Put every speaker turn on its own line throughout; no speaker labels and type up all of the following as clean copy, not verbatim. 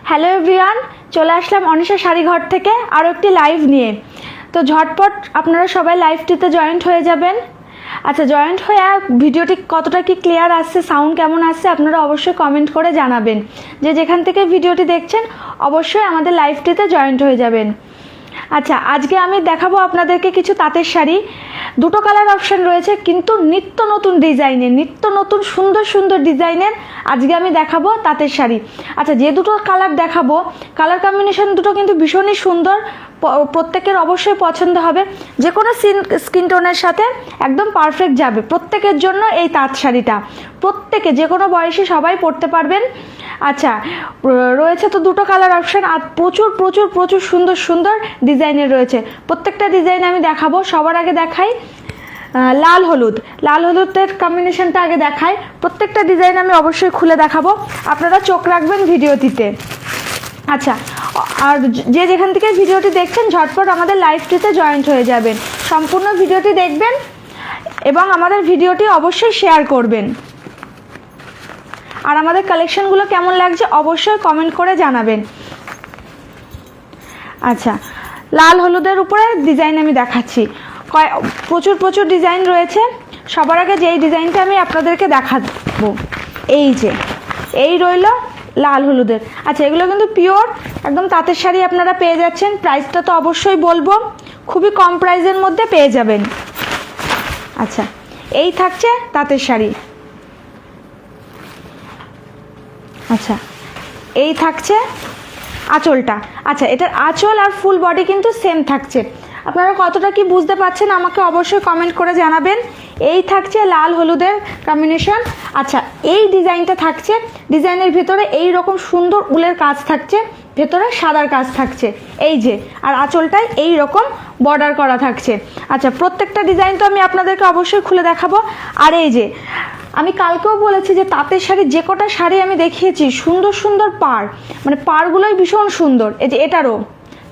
Hello everyone, চলে আসলাম অনিশা শাড়িঘর থেকে আরও একটি লাইভ নিয়ে। তো ঝটপট আপনারা সবাই লাইভটিতে জয়েন্ট হয়ে যাবেন। আচ্ছা, জয়েন্ট হয়ে ভিডিওটি কতটা কি ক্লিয়ার আসছে, সাউন্ড কেমন আসছে আপনারা অবশ্যই কমেন্ট করে জানাবেন। যে যেখান থেকে ভিডিওটি দেখছেন অবশ্যই আমাদের লাইভটিতে জয়েন্ট হয়ে যাবেন। আচ্ছা, আজকে আমি দেখাবো আপনাদেরকে কিছু তাঁতের শাড়ি। দুটো কালার অপশান রয়েছে, কিন্তু নিত্য নতুন ডিজাইনের, নিত্য নতুন সুন্দর সুন্দর ডিজাইনের আজকে আমি দেখাবো তাঁতের শাড়ি। আচ্ছা, যে দুটো কালার দেখাবো, কালার কম্বিনেশন দুটো কিন্তু ভীষণই সুন্দর, প্রত্যেকের অবশ্যই পছন্দ হবে। যে কোনো স্কিন টোনের সাথে একদম পারফেক্ট যাবে প্রত্যেকের জন্য এই তাঁত শাড়িটা। প্রত্যেকে যে কোনো বয়সী সবাই পরতে পারবেন। আচ্ছা, রয়েছে তো দুটো কালার অপশান, আর প্রচুর প্রচুর প্রচুর সুন্দর সুন্দর ডিজাইনের রয়েছে। প্রত্যেকটা ডিজাইন আমি দেখাবো। সবার আগে দেখাই লাল হলুদ। লাল হলুদের কম্বিনেশনটা আগে দেখাই। প্রত্যেকটা ডিজাইন আমি অবশ্যই খুলে দেখাবো, আপনারা চোখ রাখবেন ভিডিওটিতে। আচ্ছা, আর যে যেখান থেকে ভিডিওটি দেখছেন ঝটপট আমাদের লাইভটিতে জয়েন্ট হয়ে যাবেন। সম্পূর্ণ ভিডিওটি দেখবেন এবং আমাদের ভিডিওটি অবশ্যই শেয়ার করবেন। আর আমাদের কালেকশনগুলো কেমন লাগছে অবশ্যই কমেন্ট করে জানাবেন। আচ্ছা, লাল হলুদের উপরে ডিজাইন আমি দেখাচ্ছি। প্রচুর প্রচুর ডিজাইন রয়েছে। সবার আগে যেই ডিজাইনটা আমি আপনাদেরকে দেখাবো, এই যে এই রইল লাল হলুদের। আচ্ছা, এগুলো কিন্তু পিওর একদম তাঁতের শাড়ি আপনারা পেয়ে যাচ্ছেন। প্রাইসটা তো অবশ্যই বলবো, খুবই কম প্রাইসের মধ্যে পেয়ে যাবেন। আচ্ছা, এই থাকছে তাঁতের শাড়ি। আচ্ছা, এই থাকছে আঁচলটা। আচ্ছা, এটার আঁচল আর ফুল বডি কিন্তু সেম থাকছে। আপনারা কতটা কি বুঝতে পারছেন আমাকে অবশ্যই কমেন্ট করে জানাবেন। এই থাকছে লাল হলুদের কম্বিনেশন। আচ্ছা, এই ডিজাইনটা থাকছে, ডিজাইনের ভিতরে এই রকম সুন্দর উলের কাজ থাকছে, ভেতরে সাদার কাজ থাকছে এই যে, আর আঁচলটায় এই রকম বর্ডার করা থাকছে। আচ্ছা, প্রত্যেকটা ডিজাইন তো আমি আপনাদেরকে অবশ্যই খুলে দেখাবো। আর এই যে আমি কালকেও বলেছি যে তাঁতের শাড়ি, যে কটা শাড়ি আমি দেখিয়েছি সুন্দর সুন্দর পাড়, মানে পাড়গুলোই ভীষণ সুন্দর। এই যে এটারও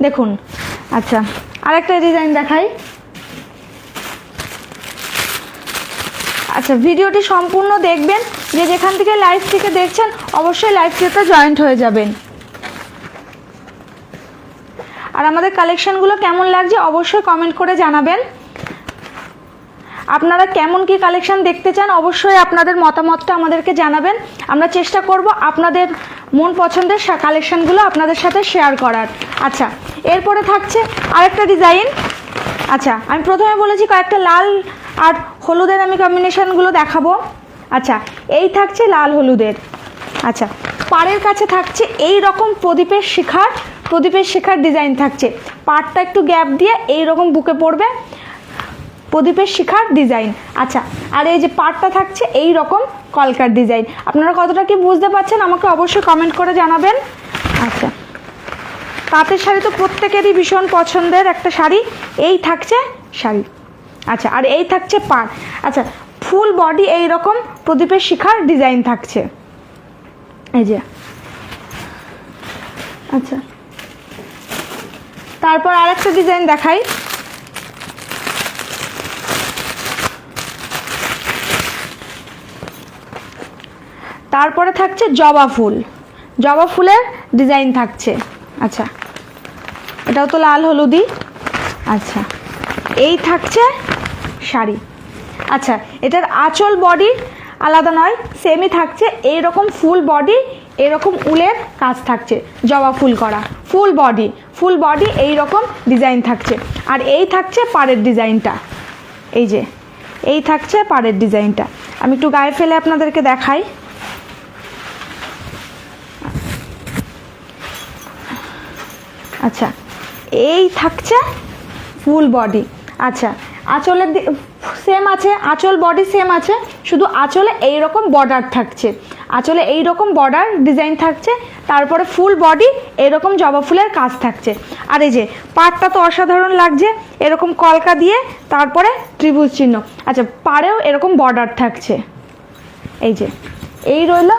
দেখুন। আচ্ছা, আরেকটা ডিজাইন দেখাই। আচ্ছা, ভিডিওটি সম্পূর্ণ দেখবেন। যে যেখান থেকে লাইভ থেকে দেখছেন অবশ্যই লাইভটিতে জয়েন্ট হয়ে যাবেন। আর আমাদের কালেকশনগুলো কেমন লাগছে অবশ্যই কমেন্ট করে জানাবেন। আপনারা কেমন কি কালেকশন দেখতে চান অবশ্যই আপনাদের মতামতটা আমাদেরকে জানাবেন। আমরা চেষ্টা করব আপনাদের মন পছন্দের কালেকশনগুলো আপনাদের সাথে শেয়ার করার। আচ্ছা, এরপরে থাকছে আরেকটা ডিজাইন। আচ্ছা, আমি প্রথমে বলেছি কয়েকটা লাল আর হলুদের আমি কম্বিনেশনগুলো দেখাবো। আচ্ছা, এই থাকছে লাল হলুদের। আচ্ছা, পাড়ের কাছে থাকছে এই রকম প্রদীপের শিখার ডিজাইন থাকছে। পাড়টা একটু গ্যাপ দিয়ে এই রকম বুকে পড়বে প্রদীপের শিখার ডিজাইন। আচ্ছা, আর এই যে পাড়টা থাকছে এই রকম কলকার ডিজাইন। আপনারা কতটা কি বুঝতে পারছেন আমাকে অবশ্যই কমেন্ট করে জানাবেন। আচ্ছা, তাঁতের শাড়ি তো প্রত্যেকেরই ভীষণ পছন্দের একটা শাড়ি। এই থাকছে শাড়ি। আচ্ছা, আর এই থাকছে পাড়। আচ্ছা, ফুল বডি এই রকম প্রদীপের শিখার ডিজাইন থাকছে এই যে। আচ্ছা, তারপর আরেকটা ডিজাইন দেখাই। তারপরে থাকছে জবা ফুলের ডিজাইন থাকছে। আচ্ছা, এটাও তো লাল হলুদি। আচ্ছা, এই থাকছে শাড়ি। আচ্ছা, এটার আঁচল বডি আলাদা নয়, সেমই থাকছে। এইরকম ফুল বডি এরকম উলের কাজ থাকছে, জবা ফুল করা ফুল বডি এই রকম ডিজাইন থাকছে। আর এই থাকছে পাড়ের ডিজাইনটা। এই যে এই থাকছে পাড়ের ডিজাইনটা। আমি একটু গায়ে ফেলে আপনাদেরকে দেখাই। আচ্ছা, এই থাকছে ফুল বডি। আচ্ছা, আঁচলের সেম আছে, আঁচল বডি সেম আছে, শুধু আঁচলে এই রকম বর্ডার থাকছে, আঁচলে এই রকম বর্ডার ডিজাইন থাকছে। তারপরে ফুল বডি এরকম জবা ফুলের কাজ থাকছে। আর এই যে পাড়টা তো অসাধারণ লাগছে, এরকম কলকা দিয়ে তারপরে ত্রিভুজ চিহ্ন। আচ্ছা, পাড়েও এরকম বর্ডার থাকছে এই যে, এই রইল।